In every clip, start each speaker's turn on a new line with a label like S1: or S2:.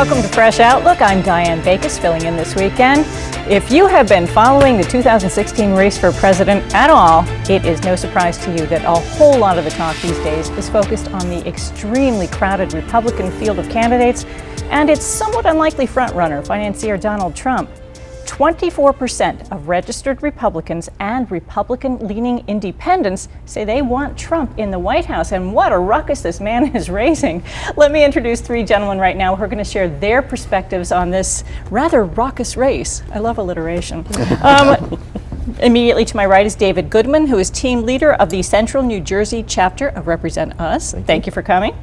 S1: Welcome to Fresh Outlook. I'm Diane Bakos, filling in this weekend. If you have been following the 2016 race for president at all, it is no surprise to you that a whole lot of the talk these days is focused on the extremely crowded Republican field of candidates and its somewhat unlikely frontrunner, financier Donald Trump. 24% of registered Republicans and Republican-leaning independents say they want Trump in the White House, and what a ruckus this man is raising. Let me introduce three gentlemen right now who are going to share their perspectives on this rather raucous race. I love alliteration. Immediately to my right is David Goodman, who is team leader of the Central New Jersey chapter of Represent Us. Thank you for coming.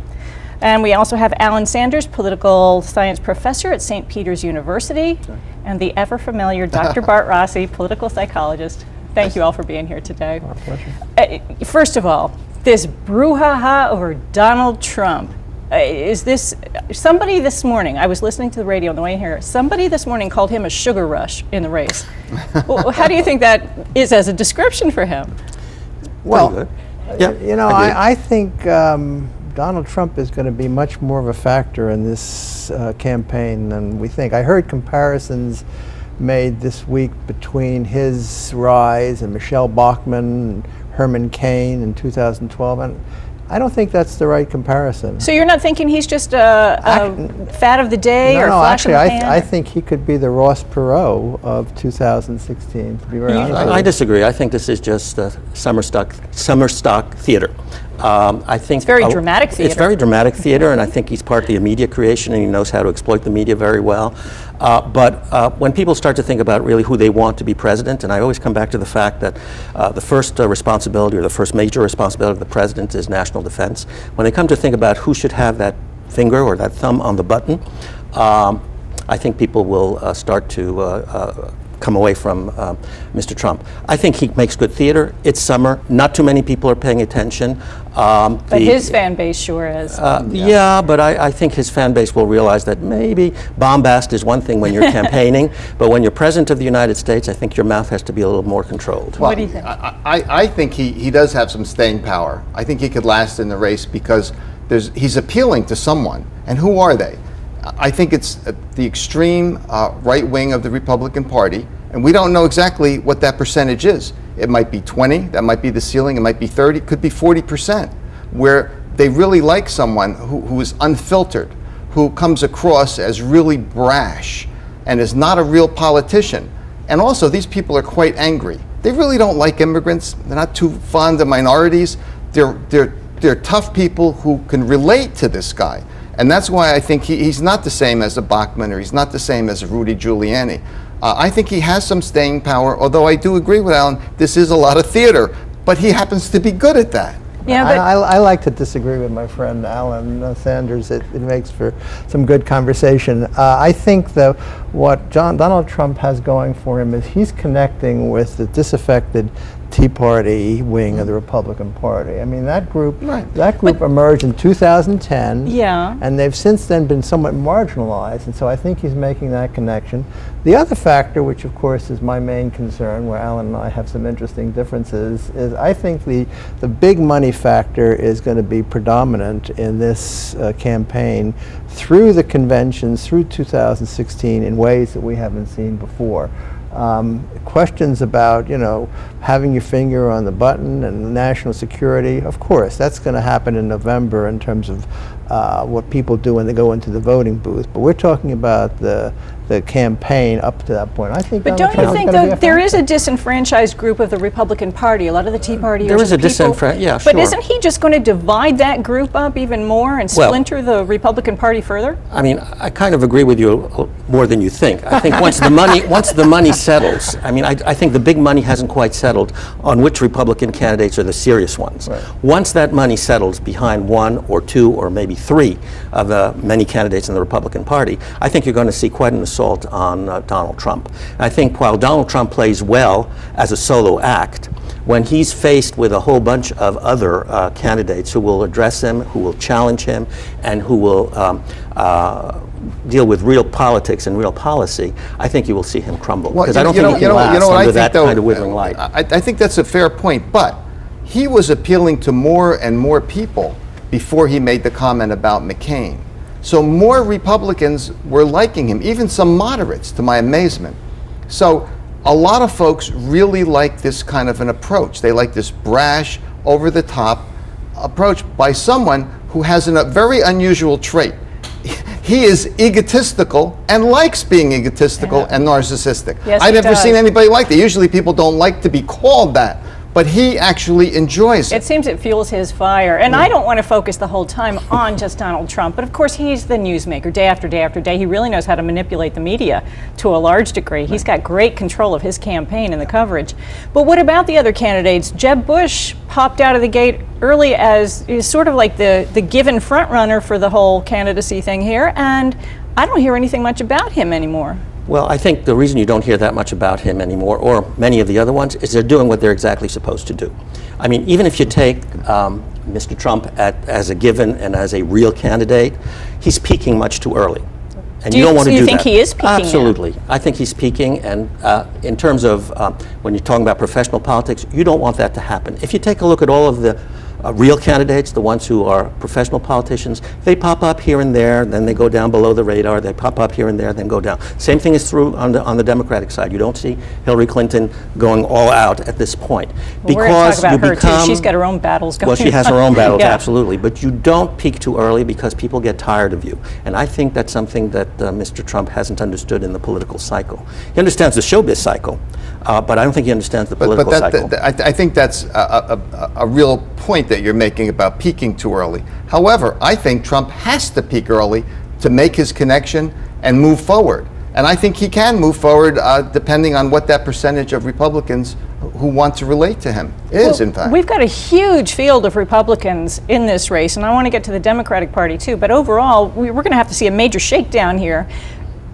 S1: And we also have Alain Sanders, political science professor at St. Peter's University, and the ever-familiar Dr. Bart Rossi, political psychologist. Thank you all for being here today.
S2: Our pleasure.
S1: First of all, this brouhaha over Donald Trump. Is this, somebody this morning, I was listening to the radio on the way here, somebody this morning called him a sugar rush in the race. Well, how do you think that is as a description for him?
S2: Well,
S3: Yeah,
S2: you know, I think Donald Trump is going to be much more of a factor in this campaign than we think. I heard comparisons made this week between his rise and Michelle Bachmann and Herman Cain in 2012, and I don't think that's the right comparison.
S1: So you're not thinking he's just a fad of the day or flash
S2: actually,
S1: in the pan?
S2: I think he could be the Ross Perot of 2016, to be very honest with you.
S3: I disagree. I think this is just summer stock theater. I think
S1: it's very dramatic theater.
S3: It's very dramatic theater, and I think he's part of the media creation, and he knows how to exploit the media very well. But when people start to think about really who they want to be president, and I always come back to the fact that the first responsibility or the first major responsibility of the president is national defense. When they come to think about who should have that finger or that thumb on the button, I think people will start to come away from Mr. Trump. I think he makes good theater. It's summer. Not too many people are paying attention.
S1: But his fan base sure is.
S3: Yeah, but I think his fan base will realize that maybe bombast is one thing when you're campaigning, but when you're president of the United States, I think your mouth has to be a little more controlled.
S4: Well,
S1: what do you think?
S4: I think he does have some staying power. I think he could last in the race because he's appealing to someone. And who are they? I think it's the extreme right wing of the Republican Party, and we don't know exactly what that percentage is. It might be 20, that might be the ceiling, it might be 30, it could be 40%, where they really like someone who is unfiltered, who comes across as really brash and is not a real politician. And also, these people are quite angry. They really don't like immigrants. They're not too fond of minorities. They're tough people who can relate to this guy. And that's why I think he's not the same as a Bachmann, or he's not the same as a Rudy Giuliani. I think he has some staying power, although I do agree with Alan, this is a lot of theater, but he happens to be good at that.
S1: Yeah, but
S2: I like to disagree with my friend Alain Sanders. It makes for some good conversation. I think that what Donald Trump has going for him is he's connecting with the disaffected Tea Party wing of the Republican Party. I mean, that group emerged in 2010, and they've since then been somewhat marginalized, and so I think he's making that connection. The other factor, which of course is my main concern, where Alan and I have some interesting differences, is I think the big money factor is going to be predominant in this campaign through the conventions, through 2016, in ways that we haven't seen before. Questions about, you know, having your finger on the button and national security, of course, that's going to happen in November in terms of what people do when they go into the voting booth. But we're talking about the campaign up to that point. I think.
S1: But don't you think, though, there is a disenfranchised group of the Republican Party? A lot of the Tea Partiers.
S3: There is a disenfranchised, yeah,
S1: But
S3: sure.
S1: isn't he just going to divide that group up even more and splinter the Republican Party further?
S3: I mean, I kind of agree with you more than you think. I think once the money settles, I mean, I think the big money hasn't quite settled on which Republican candidates are the serious ones.
S2: Right.
S3: Once that money settles behind one or two or maybe three of the many candidates in the Republican Party, I think you're going to see quite an assault on Donald Trump. And I think while Donald Trump plays well as a solo act, when he's faced with a whole bunch of other candidates who will address him, who will challenge him, and who will deal with real politics and real policy, I think you will see him crumble. Because I don't think he can last under that kind of withering light.
S4: I think that's a fair point, but he was appealing to more and more people before he made the comment about McCain. So more Republicans were liking him, even some moderates, to my amazement. So a lot of folks really like this kind of an approach. They like this brash, over-the-top approach by someone who has a very unusual trait. He is egotistical and likes being egotistical and narcissistic.
S1: Yes,
S4: I've
S1: he
S4: never seen
S1: does.
S4: anybody like that. Usually people don't like to be called that, but he actually enjoys
S1: It
S4: it.
S1: seems it fuels his fire. And I don't want to focus the whole time on just Donald Trump, but of course he's the newsmaker day after day after day. He really knows how to manipulate the media to a large degree. He's got great control of his campaign and the coverage. But what about the other candidates? Jeb Bush popped out of the gate early as sort of like the given front runner for the whole candidacy thing here, and I don't hear anything much about him anymore.
S3: Well, I think the reason you don't hear that much about him anymore, or many of the other ones, is they're doing what they're exactly supposed to do. I mean, even if you take Mr. Trump as a given and as a real candidate, he's peaking much too early. And you don't want to do that.
S1: Do you think he is peaking now?
S3: Absolutely. I think he's peaking, and in terms of when you're talking about professional politics, you don't want that to happen. If you take a look at all of the real candidates, the ones who are professional politicians, they pop up here and there, then they go down below the radar, they pop up here and there, then go down. Same thing is true on the Democratic side. You don't see Hillary Clinton going all out at this point.
S1: Well, we're going to talk about her too. She's got her own battles going on.
S3: Well, she has her own battles,
S1: Yeah.
S3: absolutely. But you don't peak too early because people get tired of you. And I think that's something that Mr. Trump hasn't understood in the political cycle. He understands the showbiz cycle, but I don't think he understands the political cycle.
S4: I think that's a real point that you're making about peaking too early. However, I think Trump has to peak early to make his connection and move forward. And I think he can move forward depending on what that percentage of Republicans who want to relate to him is, in fact.
S1: We've got a huge field of Republicans in this race, and I want to get to the Democratic Party too, but overall, we're going to have to see a major shakedown here.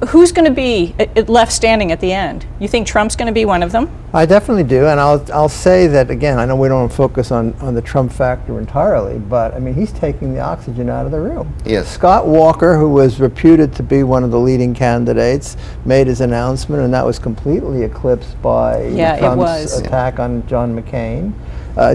S1: Who's going to be left standing at the end? You think Trump's going to be one of them?
S2: I definitely do, and I'll say that again. I know we don't focus on the Trump factor entirely, but I mean he's taking the oxygen out of the room.
S4: Yes.
S2: Scott Walker, who was reputed to be one of the leading candidates, made his announcement, and that was completely eclipsed by Trump's attack on John McCain.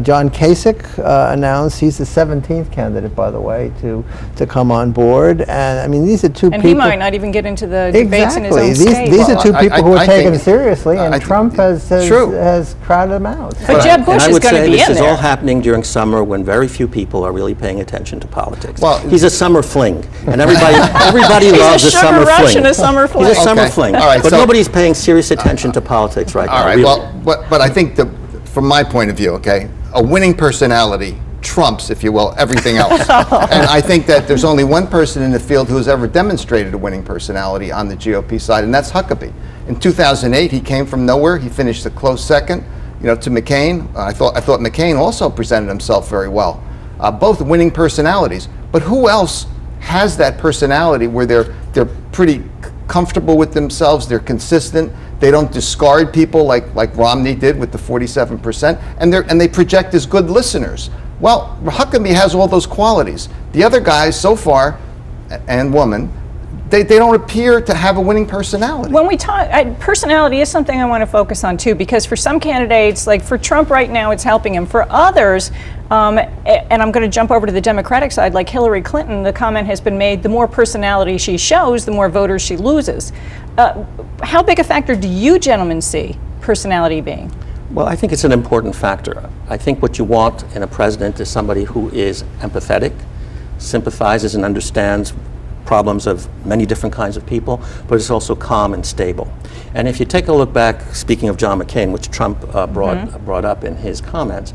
S2: John Kasich announced he's the 17th candidate, by the way, to come on board, and I mean these are two people.
S1: And he might not even get into the debates in his own state.
S2: These are two people who are taken seriously, and
S4: think
S2: Trump has crowded them out.
S1: But Jeb Bush is going to be in there.
S3: This is all happening during summer when very few people are really paying attention to politics.
S4: Well,
S3: he's a summer fling, and everybody loves a summer
S1: rush
S3: fling.
S1: and a summer fling.
S3: He's a summer
S4: Okay.
S3: fling,
S4: All right,
S3: but
S4: so-
S3: nobody's paying serious attention to politics right now.
S4: All right,
S3: really.
S4: well, but I think from my point of view, okay, a winning personality trumps, if you will, everything else. And I think that there's only one person in the field who has ever demonstrated a winning personality on the GOP side, and that's Huckabee. In 2008, he came from nowhere. He finished a close second, to McCain. I thought McCain also presented himself very well. Both winning personalities. But who else has that personality where they're pretty comfortable with themselves, they're consistent, they don't discard people like Romney did with the 47%, and they project as good listeners. Well, Huckabee has all those qualities. The other guys so far, and woman, they don't appear to have a winning personality.
S1: When we talk, personality is something I want to focus on too, because for some candidates, like for Trump right now, it's helping him. For others, and I'm going to jump over to the Democratic side, like Hillary Clinton, the comment has been made, the more personality she shows, the more voters she loses. How big a factor do you gentlemen see personality being?
S3: Well, I think it's an important factor. I think what you want in a president is somebody who is empathetic, sympathizes and understands problems of many different kinds of people, but is also calm and stable. And if you take a look back, speaking of John McCain, which Trump brought up in his comments,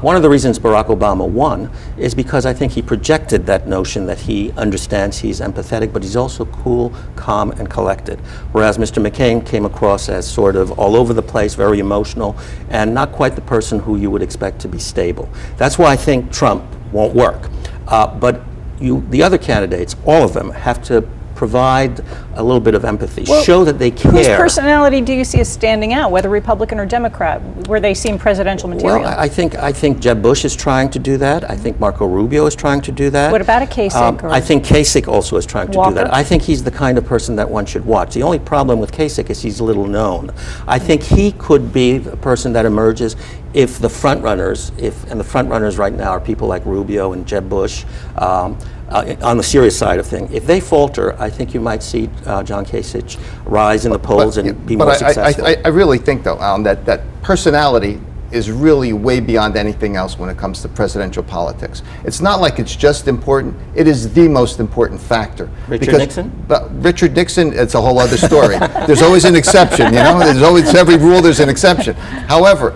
S3: one of the reasons Barack Obama won is because I think he projected that notion that he understands, he's empathetic, but he's also cool, calm, and collected. Whereas Mr. McCain came across as sort of all over the place, very emotional, and not quite the person who you would expect to be stable. That's why I think Trump won't work. But the other candidates, all of them, have to provide a little bit of empathy, show that they care.
S1: Whose personality do you see as standing out, whether Republican or Democrat, where they seem presidential material?
S3: Well, I think Jeb Bush is trying to do that. I think Marco Rubio is trying to do that.
S1: What about a Kasich?
S3: I think Kasich also is trying to
S1: Walker?
S3: do that. I think he's the kind of person that one should watch. The only problem with Kasich is he's little known. I think he could be the person that emerges if the front runners, and the front runners right now are people like Rubio and Jeb Bush, on the serious side of things, if they falter, I think you might see John Kasich rise in the polls and be more successful.
S4: I really think, though, Alan, that personality is really way beyond anything else when it comes to presidential politics. It's not like it's just important, it is the most important factor.
S3: Richard Nixon?
S4: But Richard Nixon, it's a whole other story. There's always an exception, you know? There's always, every rule there's an exception. However,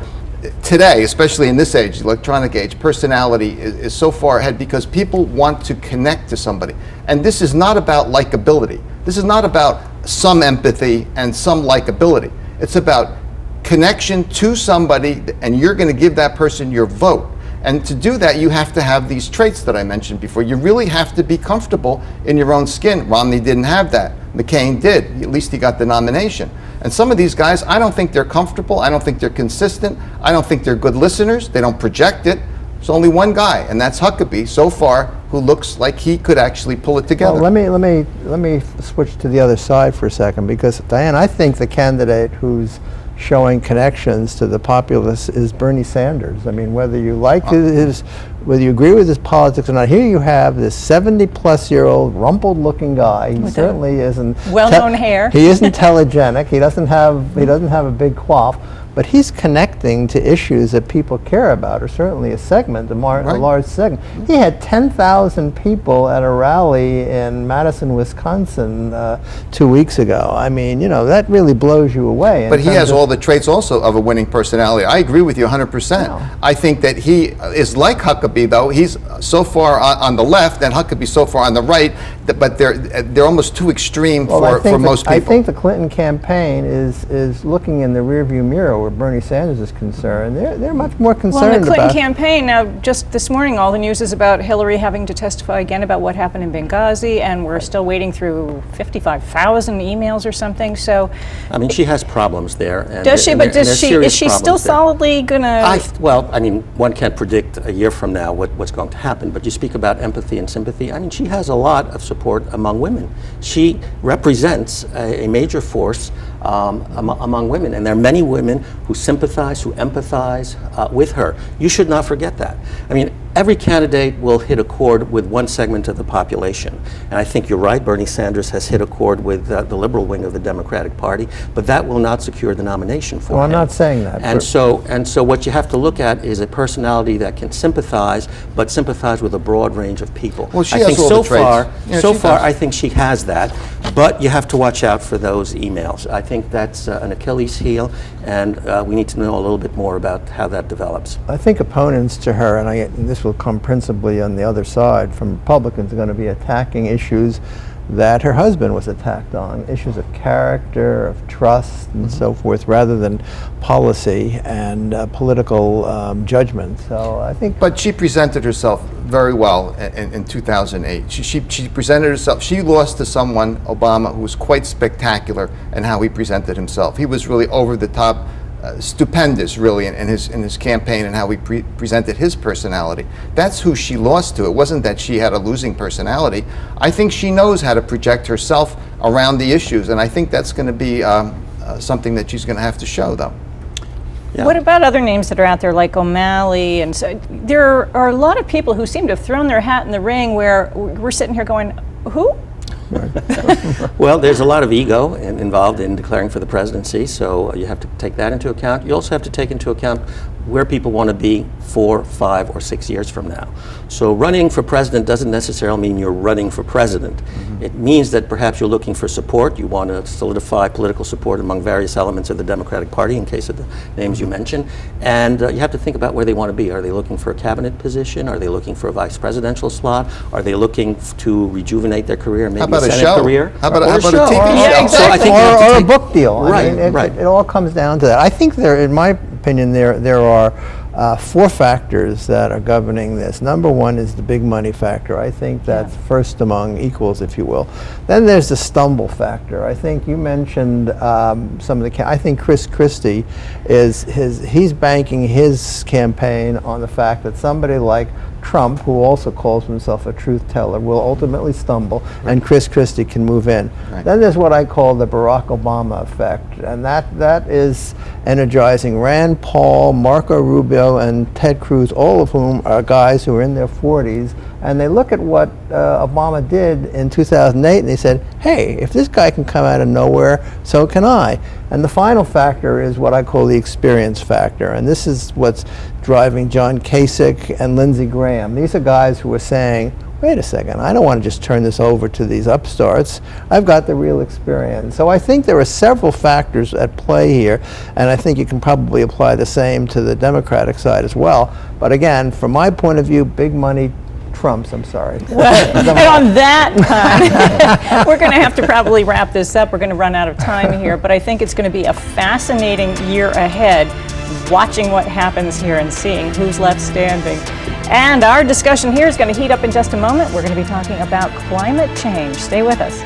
S4: today, especially in this age, the electronic age, personality is so far ahead because people want to connect to somebody. And this is not about likability. This is not about some empathy and some likability. It's about connection to somebody, and you're going to give that person your vote. And to do that, you have to have these traits that I mentioned before. You really have to be comfortable in your own skin. Romney didn't have that. McCain did. At least he got the nomination. And some of these guys, I don't think they're comfortable. I don't think they're consistent. I don't think they're good listeners. They don't project it. There's only one guy, and that's Huckabee so far, who looks like he could actually pull it together.
S2: Well, let me switch to the other side for a second, because Diane, I think the candidate who's showing connections to the populace is Bernie Sanders. I mean, whether you like whether you agree with his politics or not, here you have this 70-plus-year-old, rumpled-looking guy. He certainly isn't
S1: well-known hair.
S2: He isn't telegenic. He doesn't have a big quaff. But he's connecting to issues that people care about, or certainly a segment, a large segment. He had 10,000 people at a rally in Madison, Wisconsin 2 weeks ago. I mean, you know, that really blows you away.
S4: But he has all the traits also of a winning personality. I agree with you 100%.
S2: No.
S4: I think that he is like Huckabee, though. He's so far on the left and Huckabee so far on the right, but they're almost too extreme for most people.
S2: I think the Clinton campaign is looking in the rearview mirror where Bernie Sanders is concerned. They're much more concerned
S1: about... Well, in the Clinton
S2: about
S1: campaign, now just this morning, all the news is about Hillary having to testify again about what happened in Benghazi, and we're still waiting through 55,000 emails or something, so...
S3: I mean, she has problems there. And
S1: does she? But is she still
S3: there.
S1: solidly going to...
S3: Well, I mean, one can't predict a year from now what's going to happen, but you speak about empathy and sympathy. I mean, she has a lot of support among women. She represents a major force among women, and there are many women who sympathize, who empathize with her. You should not forget that. I mean, every candidate will hit a chord with one segment of the population, and I think you're right, Bernie Sanders has hit a chord with the liberal wing of the Democratic Party, but that will not secure the nomination for him.
S2: Well, I'm not saying that.
S3: And so what you have to look at is a personality that can sympathize, but sympathize with a broad range of people.
S4: Well, she
S3: I
S4: has
S3: think
S4: all
S3: so
S4: the traits.
S3: far, so far, I think she has that, but you have to watch out for those emails. I think that's an Achilles heel, and we need to know a little bit more about how that develops.
S2: I think opponents to her, and this will come principally on the other side from Republicans, are going to be attacking issues that her husband was attacked on, issues of character, of trust, and so forth, rather than policy and political judgment. So I think...
S4: But she presented herself very well in 2008. She presented herself. She lost to someone, Obama, who was quite spectacular in how he presented himself. He was really over the top, stupendous, really, in his campaign and how he presented his personality. That's who she lost to. It wasn't that she had a losing personality. I think she knows how to project herself around the issues, and I think that's going to be something that she's going to have to show, though.
S3: Yeah.
S1: What about other names that are out there like O'Malley? And so there are a lot of people who seem to have thrown their hat in the ring where we're sitting here going, who?
S3: Well, there's a lot of ego involved in declaring for the presidency, so you have to take that into account. You also have to take into account where people want to be 4, 5, or 6 years from now. So running for president doesn't necessarily mean you're running for president. Mm-hmm. It means that perhaps you're looking for support. You want to solidify political support among various elements of the Democratic Party, in case of the names you mentioned. And you have to think about where they want to be. Are they looking for a cabinet position? Are they looking for a vice presidential slot? Are they looking to rejuvenate their career, maybe a Senate career?
S4: How about a TV
S3: show?
S4: show?
S1: Yeah, exactly.
S3: So I think
S2: or a book deal.
S3: Right,
S2: I mean,
S3: right.
S2: It all comes down to that. I think in my opinion, there are 4 factors that are governing this. Number one is the big money factor. I think that's first among equals, if you will. Then there's the stumble factor. I think you mentioned some of the. I think Chris Christie he's banking his campaign on the fact that somebody like Trump, who also calls himself a truth teller, will ultimately stumble, and Chris Christie can move in.
S4: Right.
S2: Then there's what I call the Barack Obama effect, and that is energizing. Rand Paul, Marco Rubio, and Ted Cruz, all of whom are guys who are in their 40s, and they look at what Obama did in 2008, and they said, hey, if this guy can come out of nowhere, so can I. And the final factor is what I call the experience factor, and this is what's driving John Kasich and Lindsey Graham. These are guys who are saying, wait a second, I don't want to just turn this over to these upstarts. I've got the real experience. So I think there are several factors at play here, and I think you can probably apply the same to the Democratic side as well. But again, from my point of view, big money trumps, I'm sorry.
S1: And on that, we're going to have to probably wrap this up. We're going to run out of time here, but I think it's going to be a fascinating year ahead, watching what happens here and seeing who's left standing. And our discussion here is going to heat up in just a moment. We're going to be talking about climate change. Stay with us.